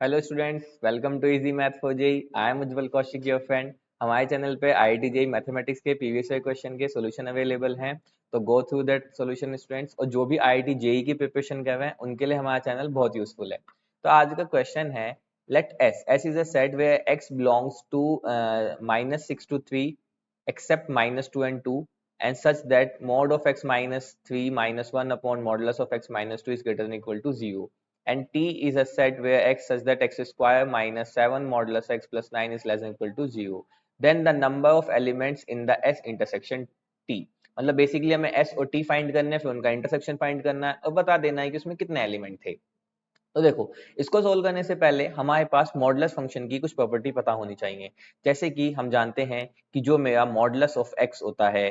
Hello students, welcome to easy math for JEE. I am Ujjwal Kaushik, your friend. हमारे channel पे IIT JEE mathematics के previous year question के solution available हैं, तो go through that solution students. और जो भी आईआईटी जेई की प्रिपरेशन कर रहे हैं उनके लिए हमारा चैनल बहुत यूजफुल है। तो आज का क्वेश्चन है, let S is a set where x belongs to -6 to 3 except -2 and 2 and such that mod of x minus 3 minus 1 upon modulus of x minus 2 is greater than equal to 0. And T is a set where x such that x square minus 7 modulus x plus 9 is less than equal to 0. Then the number of elements in the S intersection T. मतलब basically हमें S और T find करना है, फिर उनका intersection find करना है और बता देना है कि उसमें कितने एलिमेंट थे। तो देखो, इसको सोल्व करने से पहले हमारे पास मॉडुलस फंक्शन की कुछ प्रॉपर्टी पता होनी चाहिए। जैसे कि हम जानते हैं कि जो मेरा मॉडुलस ऑफ x होता है,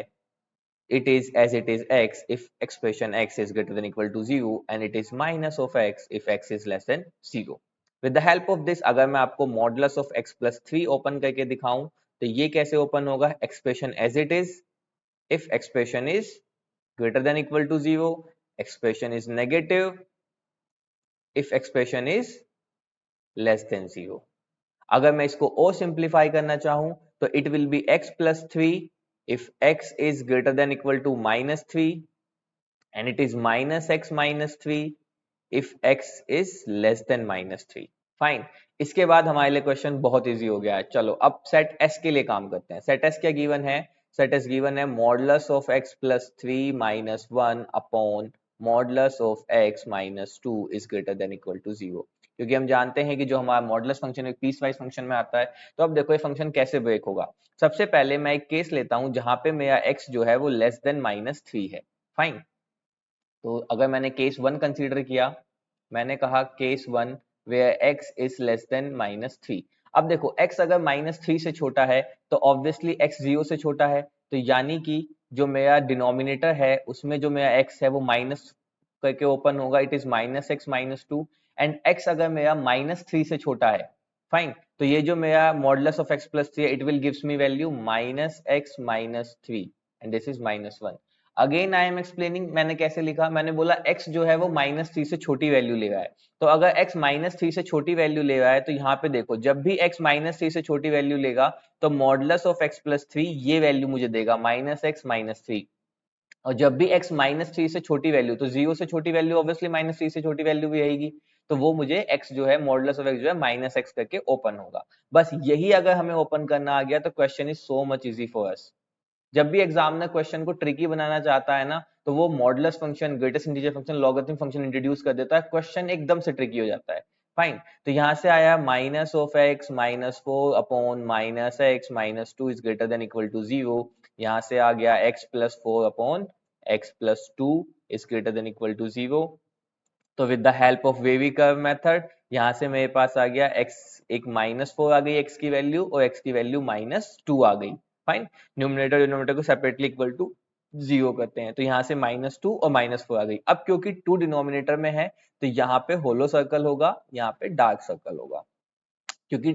it is as it is x if expression x is greater than equal to 0 and it is minus of x if x is less than 0. With the help of this, अगर मैं आपको modulus of x plus 3 open करके दिखाऊं तो ये कैसे open होगा? Expression as it is if expression is greater than equal to 0, expression is negative if expression is less than 0. अगर मैं इसको और सिंप्लीफाई करना चाहूं तो it will be x plus 3 if x is greater than equal to -3 and it is minus x minus 3 if x is less than -3. Fine. इसके बाद हमारे लिए क्वेश्चन बहुत इजी हो गया है। चलो अब सेट s के लिए काम करते हैं। सेट s क्या गिवन है? सेट s गिवन है modulus of x plus 3 minus 1 upon modulus of x minus 2 is greater than equal to 0। क्योंकि हम जानते हैं कि जो हमारा मॉडुलस फंक्शन एक पीस वाइज फंक्शन में आता है। तो अब देखो ये फंक्शन कैसे ब्रेक होगा। सबसे पहले मैं एक केस लेता हूं जहां पे मेरा x जो है वो लेस देन -3 है। फाइन। तो अगर मैंने केस 1 कंसीडर किया, मैंने कहा case 1 where x is less than -3। अब देखो x अगर -3 से छोटा है तो ऑब्वियसली x 0 से छोटा है, तो यानी कि जो मेरा डिनोमिनेटर है उसमें जो मेरा x है वो माइनस करके ओपन होगा, it is -x -2। And x अगर मेरा -3 से छोटा है, फाइन, तो ये जो मेरा modulus of x plus 3 it will gives me value -x -3 and this is -1। Again I am explaining, मैंने कैसे लिखा, मैंने बोला x जो है वो -3 से छोटी वैल्यू ले रहा है। तो अगर x -3 से छोटी वैल्यू ले रहा है तो यहाँ पे देखो, जब भी x -3 से छोटी वैल्यू लेगा तो मॉडुलस ऑफ x प्लस 3 ये वैल्यू मुझे देगा -x -3। और जब भी x -3 से छोटी वैल्यू, तो 0 से छोटी वैल्यू ऑब्वियसली -3 से छोटी वैल्यू भी रहेगी, तो वो मुझे x जो है मॉडुलस ऑफ x जो है -x करके ओपन होगा। बस यही अगर हमें ओपन करना आ गया तो question is so much easy for us. जब भी एग्जामिनर क्वेश्चन को ट्रिकी बनाना चाहता है ना, तो वो modulus function, greatest integer function, logarithm function introduce कर देता है, क्वेश्चन एकदम से ट्रिकी हो जाता है। फाइन। तो यहाँ से आया minus of x -4 upon -x -2 is greater than equal to 0। यहाँ से आ गया x plus 4 upon x plus 2 is greater than equal to 0। तो with the help of wavy curve method यहाँ से मेरे पास आ गया x, एक -4 आ गई x की वैल्यू और x की वैल्यू -2 आ गई। फाइन। न्यूमरेटर डिनोमिनेटर को सेपरेटली इक्वल टू 0 करते हैं, तो यहाँ से -2 और -4 आ गई। अब क्योंकि 2 डिनोमिनेटर में है तो यहाँ पे होलो सर्कल होगा, यहाँ पे डार्क सर्कल होगा, क्योंकि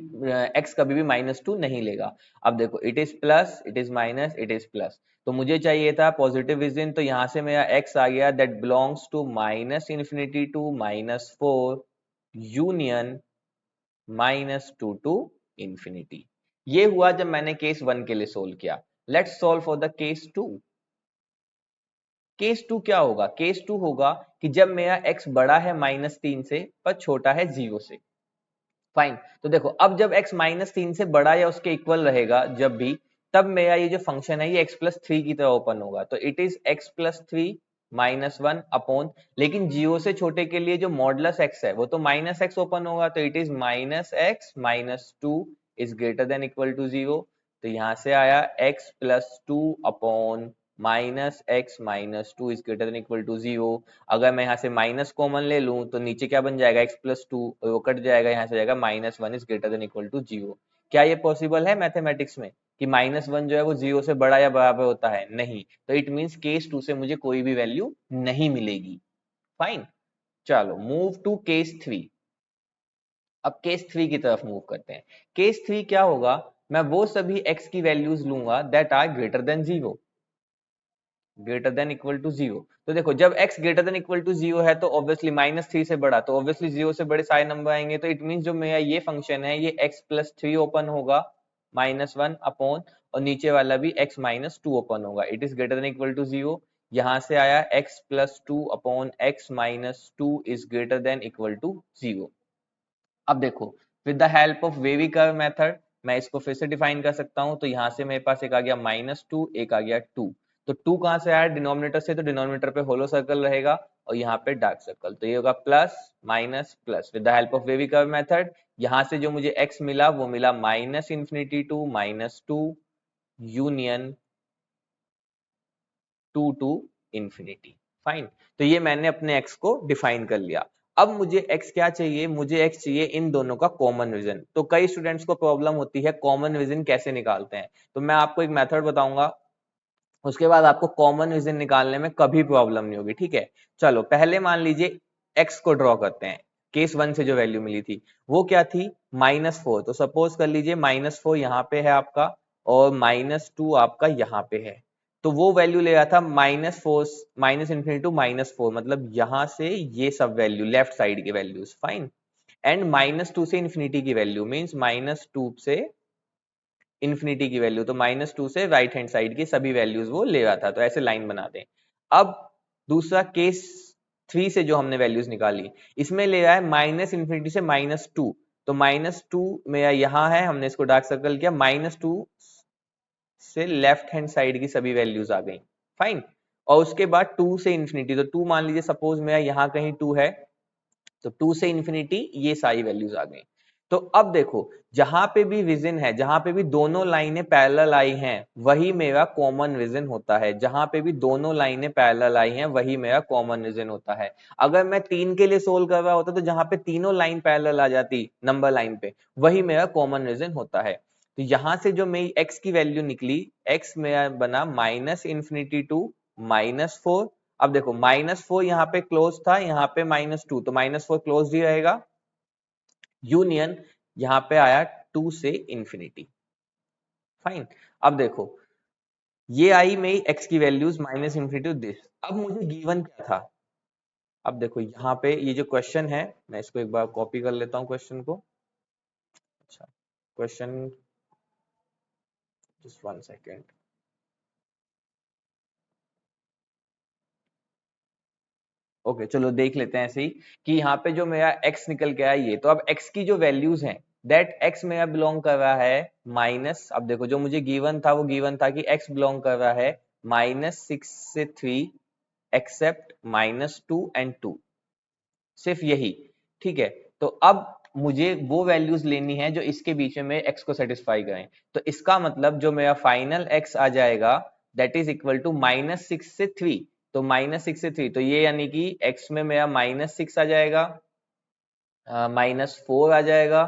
x कभी भी -2 नहीं लेगा। अब देखो, it is plus, it is minus, it is plus, तो मुझे चाहिए था पॉजिटिव विजन, तो यहाँ से मेरा x आ गया that belongs to -∞ to -4 union -2 to infinity. ये हुआ जब मैंने केस 1 के लिए सोल्व किया। Let's solve for the case 2। Case 2 क्या होगा? केस 2 होगा कि जब मेरा x बड़ा है -3 से पर छोटा है 0 से। फाइन। तो देखो, अब जब x -3 से बड़ा या उसके इक्वल रहेगा जब भी, तब मेरा ये जो फंक्शन है ये x प्लस 3 की तरह ओपन होगा। तो it is x plus 3 -1 upon, लेकिन 0 से छोटे के लिए जो मॉडुलस x है वो तो -x ओपन होगा, तो it is -x -2 is greater than equal to 0। तो यहाँ से आया x plus 2 upon -x -2 is greater than equal to 0। अगर मैं यहाँ से माइनस कॉमन ले लूं तो नीचे क्या बन जाएगा? x प्लस 2, वो कट जाएगा, यहाँ से जाएगा -1 is greater than equal to 0। क्या ये पॉसिबल है मैथमेटिक्स में कि -1 जो है वो 0 से बड़ा या बराबर होता है? नहीं। तो इट मींस केस 2 से मुझे कोई भी वैल्यू नहीं मिलेगी। फाइन। चलो मूव टू केस 3। अब केस 3 की तरफ मूव करते हैं। केस 3 क्या होगा? मैं वो सभी x की वैल्यूज लूंगा that are greater than 0। Greater than equal to 0। तो देखो जब x greater than equal to 0 है तो ऑब्वियसली -3 से बड़ा, तो ऑब्वियसली 0 से बड़े सारे नंबर आएंगे, तो इट मीन जो मेरा ये फंक्शन है ये x प्लस 3 ओपन होगा -1 अपॉन, और नीचे वाला भी x माइनस 2 ओपन होगा, it is greater than equal to 0। यहां से आया x plus 2 upon x minus 2 is greater than equal to 0। अब देखो with the help of wavy curve method मैं इसको फिर से डिफाइन कर सकता हूं, तो यहाँ से मेरे पास एक आ गया -2, एक आ गया 2। तो 2 कहां से आया? डिनोमिनेटर से, तो डिनोमिनेटर पे होलो सर्कल रहेगा और यहाँ पे डार्क सर्कल, तो ये होगा plus minus plus. With the help of wavy curve method यहाँ से जो मुझे x मिला वो मिला -∞ to -2 union 2 to infinity. Fine, तो ये मैंने अपने x को डिफाइन कर लिया। अब मुझे x क्या चाहिए? मुझे x चाहिए इन दोनों का कॉमन विजन। तो कई स्टूडेंट्स को प्रॉब्लम होती है कॉमन विजन कैसे निकालते हैं, तो मैं आपको एक मेथड बताऊंगा, उसके बाद आपको कॉमन विजन निकालने में कभी प्रॉब्लम नहीं होगी। ठीक है, चलो पहले मान लीजिए x को ड्रॉ करते हैं। केस 1 से जो वैल्यू मिली थी वो क्या थी? -4। तो सपोज कर लीजिए -4 यहाँ पे है आपका और -2 आपका यहाँ पे है, तो वो वैल्यू ले रहा था -4 -∞ टू -4, मतलब यहाँ से ये सब वैल्यू लेफ्ट साइड की वैल्यूज। फाइन, एंड -2 से इन्फिनिटी की वैल्यू मींस -2 से इन्फिनिटी की वैल्यू, तो -2 से राइट हैंड साइड की सभी वैल्यूज वो ले रहा था, तो ऐसे लाइन बनाते हैं। अब दूसरा केस 3 से जो हमने वैल्यूज निकाली, इसमें ले रहा है -∞ से -2, तो -2 मेरा यहाँ है, हमने इसको डार्क सर्कल किया, -2 से लेफ्ट हैंड साइड की सभी वैल्यूज आ गई। फाइन, और उसके बाद 2 से इन्फिनिटी, तो 2 मान लीजिए सपोज मेरा यहाँ कहीं 2 है, तो 2 से इन्फिनिटी ये सारी वैल्यूज आ गई। तो अब देखो जहां पे भी विजन है, जहां पे भी दोनों लाइनें पैरेलल आई हैं वही मेरा कॉमन विजन होता है। जहां पे भी दोनों लाइनें पैरेलल आई हैं वही मेरा कॉमन विजन होता है। अगर मैं 3 के लिए सोल्व कर रहा होता तो जहां पे तीनों लाइन पैरेलल आ जाती नंबर लाइन पे, वही मेरा कॉमन विजन होता है। तो यहां से जो मेरी x की वैल्यू निकली, x मेरा बना -∞ टू -4। अब देखो -4 यहाँ पे क्लोज था, यहाँ पे -2, तो -4 क्लोज ही रहेगा, यूनियन यहाँ पे आया 2 से इन्फिनिटी। फाइन, अब देखो ये आई मेरी x की वैल्यूज -∞ टू दिस। अब मुझे गिवन क्या था? अब देखो यहाँ पे ये जो क्वेश्चन है, मैं इसको एक बार कॉपी कर लेता हूँ क्वेश्चन को। अच्छा, क्वेश्चन, जस्ट 1 सेकेंड। ओके चलो देख लेते हैं ऐसे ही कि यहाँ पे जो मेरा x निकल के आया ये, तो अब x की जो वैल्यूज हैं दैट x मेरा बिलोंग कर रहा है माइनस, अब देखो जो मुझे गिवन था वो गिवन था कि x बिलोंग कर रहा है -6 से 3 एक्सेप्ट -2 एंड 2, सिर्फ यही। ठीक है, तो अब मुझे वो वैल्यूज लेनी है जो इसके बीच में x को सेटिस्फाई करें। तो इसका मतलब जो मेरा फाइनल x आ जाएगा दैट इज इक्वल टू -6 से 3, तो -6 से 3, तो ये यानी कि x में मेरा -6 आ जाएगा, -4 आ जाएगा,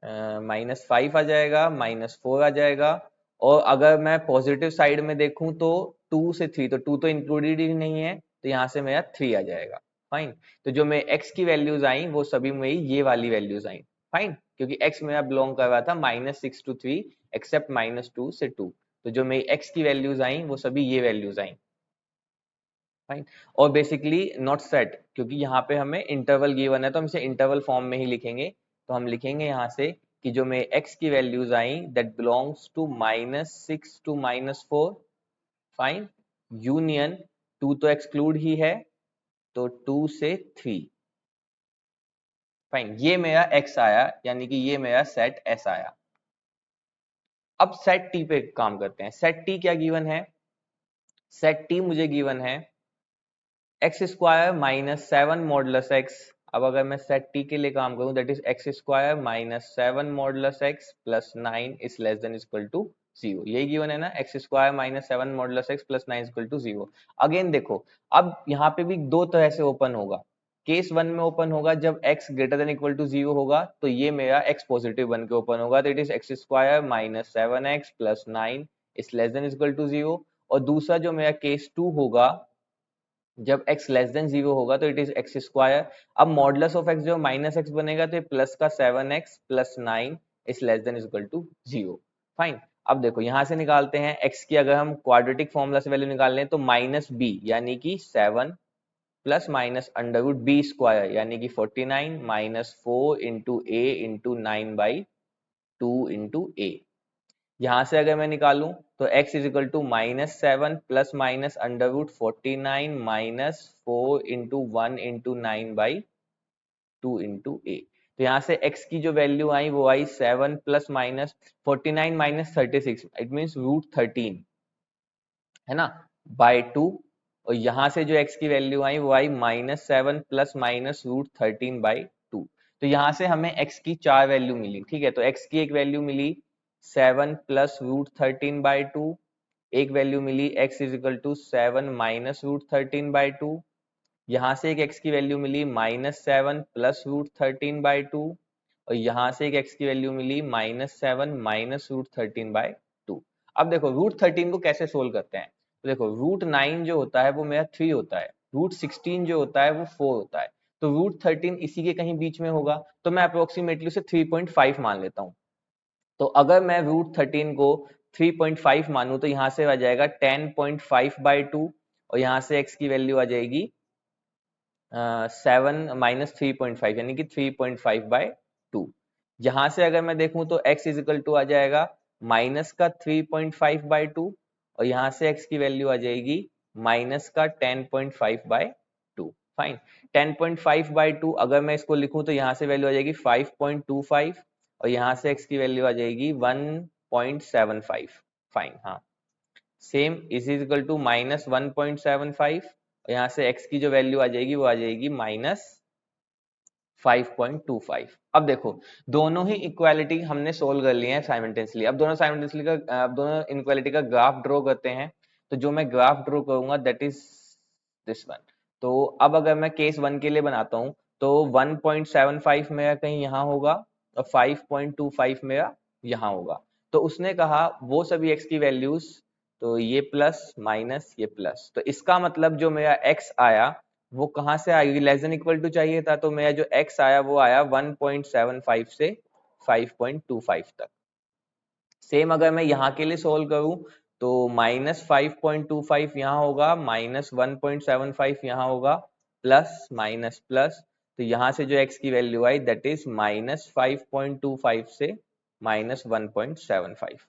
-5 आ जाएगा, -4 आ जाएगा, और अगर मैं पॉजिटिव साइड में देखूं तो 2 से 3, तो 2 तो इंक्लूडेड ही नहीं है, तो यहाँ से मेरा 3 आ जाएगा। फाइन, तो जो मेरे x की वैल्यूज आई वो सभी मेरी ये वाली वैल्यूज आई। फाइन, क्योंकि x मेरा बिलोंग कर रहा था -6 टू 3 एक्सेप्ट -2 से 2, तो जो मेरी x की वैल्यूज आई वो सभी ये वैल्यूज आई। फाइन, और बेसिकली नॉट सेट, क्योंकि यहाँ पे हमें इंटरवल गिवन है तो हम इसे इंटरवल फॉर्म में ही लिखेंगे। तो हम लिखेंगे यहाँ से कि जो मेरे x की वैल्यूज आई that belongs to -6 to -4, fine, union 2 तो एक्सक्लूड ही है, तो 2 से 3। फाइन, ये मेरा x आया, यानी कि ये मेरा सेट S आया। अब सेट T पे काम करते हैं। सेट T क्या गिवन है? सेट T मुझे गिवन है एक्स स्क्वायर -7 मॉडुलस एक्स। अब अगर मैं सेट टी के लिए काम करूं that is x square -7 modulus x plus 9 is less than equal to 0, यही गिवन है ना, x square -7 modulus x plus 9 equal to 0। Again देखो अब यहाँ पे भी दो तरह से ओपन होगा। केस 1 में ओपन होगा जब x greater than equal to 0 होगा, तो ये मेरा x पॉजिटिव बन के ओपन होगा, तो it is x square -7x plus 9 is less than equal to 0। और दूसरा जो मेरा केस 2 होगा जब x लेस देन 0 होगा, तो इट इज एक्स स्क्वायर, अब मॉडुलस ऑफ x जो -x बनेगा तो ये प्लस का 7x plus 9 is less than equal to 0। Fine, अब देखो यहाँ से निकालते हैं x की, अगर हम क्वाड्रेटिक फॉर्मूला से वैल्यू निकाल लें तो माइनस बी यानी कि 7 plus minus under root b square यानी कि 49 minus 4 into a into 9/2 into a. यहाँ से अगर मैं निकालूं तो x is equal to -7 plus minus under root 49 minus 4 into 1 into 9/2 into a. तो यहाँ से x की जो वैल्यू आई वो आई 7 plus minus 49 minus 36, it means √13, है ना, बाय 2। और यहाँ से जो x की वैल्यू आई वो आई -7 प्लस माइनस √13/2। तो यहाँ से हमें x की 4 वैल्यू मिली, ठीक है। तो x की एक वैल्यू मिली 7 प्लस √13/2, एक वैल्यू मिली x is equal to 7 minus √13/2, यहाँ से एक x की वैल्यू मिली -7 प्लस √13/2, और यहाँ से एक x की वैल्यू मिली -7 माइनस √13/2। अब देखो √13 को कैसे सोल्व करते हैं। तो देखो √9 जो होता है वो मेरा 3 होता है, √16 जो होता है वो 4 होता है, तो √13 इसी के कहीं बीच में होगा, तो मैं अप्रोक्सीमेटली उसे 3.5 मान लेता हूँ। तो अगर मैं √13 को 3.5 मानूं तो यहाँ से आ जाएगा 10.5/2, और यहाँ से x की वैल्यू आ जाएगी 7 माइनस 3.5 यानी कि 3.5/2। यहाँ से अगर मैं देखूं तो x इज इक्वल टू आ जाएगा माइनस का 3.5/2, और यहाँ से x की वैल्यू आ जाएगी माइनस का 10.5/2। फाइन, 10.5/2 अगर मैं इसको लिखूं तो यहाँ से वैल्यू आ जाएगी 5.25, और यहाँ से x की वैल्यू आ जाएगी 1.75। फाइन, हाँ, same is equal to minus 1.75, और यहाँ से x की जो वैल्यू आ जाएगी वो आ जाएगी -5.25। अब देखो दोनों ही इक्वालिटी हमने सोल्व कर लिए हैं साइमल्टेनियसली। अब दोनों इनक्वालिटी का ग्राफ ड्रॉ करते हैं। तो जो मैं ग्राफ ड्रॉ करूंगा दैट इज दिस वन। तो अब अगर मैं केस 1 के लिए बनाता हूं तो 1.75 मेरा कहीं यहाँ होगा और 5.25 मेरा यहाँ होगा। तो उसने कहा वो सभी x की वैल्यूज, तो ये प्लस माइनस ये प्लस, तो इसका मतलब जो मेरा x आया वो कहाँ से आएगी, लेस देन इक्वल टू चाहिए था, तो मेरा जो x आया वो आया 1.75 से 5.25 तक। सेम अगर मैं यहाँ के लिए सोल्व करूं तो -5.25 यहाँ होगा, -1.75 यहाँ होगा, प्लस माइनस प्लस, तो यहाँ से जो x की वैल्यू आई दैट इज -5.25 से -1.75।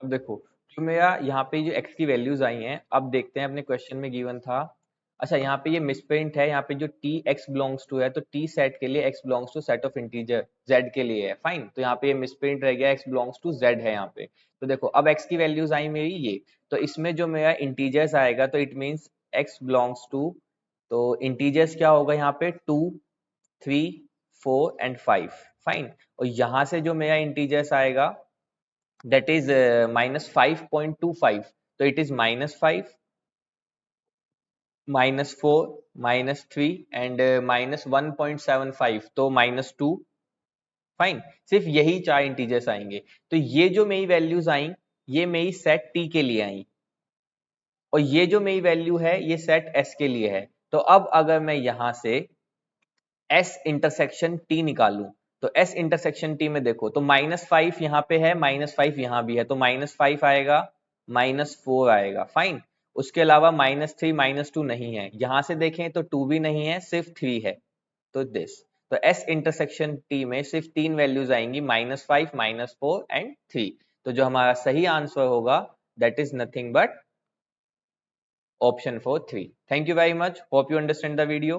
अब देखो जो मेरा यहाँ पे जो x की वैल्यूज आई हैं, अब देखते हैं अपने क्वेश्चन में गिवन था। अच्छा यहाँ पे ये मिसप्रिंट है, यहाँ पे जो t x बिलोंग्स टू है तो t सेट के लिए x belongs to set of integer z के लिए है। फाइन, तो यहाँ पे ये मिसप्रिंट रह गया, x बिलोंग्स टू z है यहाँ पे। तो देखो अब x की वैल्यूज आई मेरी ये, तो इसमें जो मेरा इंटीजर्स आएगा तो it means x belongs to, तो इंटीजर्स क्या होगा यहाँ पे 2 3 4 एंड 5। फाइन, और यहाँ से जो मेरा इंटीजर्स आएगा that is -5.25, तो it is -5 -4 -3 एंड -1.75, तो -2। फाइन, सिर्फ यही 4 इंटीजर्स आएंगे। तो ये जो मेरी वैल्यूज आई ये मेरी सेट t के लिए आई, और ये जो मेरी वैल्यू है ये सेट s के लिए है। तो अब अगर मैं यहाँ से S इंटरसेक्शन T निकालूं तो S इंटरसेक्शन T में देखो तो -5 यहाँ पे है, -5 यहाँ भी है, तो -5 आएगा, -4 आएगा। फाइन, उसके अलावा -3 -2 नहीं है, यहाँ से देखें तो 2 भी नहीं है, सिर्फ 3 है, तो दिस। तो S इंटरसेक्शन T में सिर्फ 3 वैल्यूज आएंगी, -5 -4 एंड 3। तो जो हमारा सही आंसर होगा that is nothing but option 4 3। Thank you very much, hope you understand the video.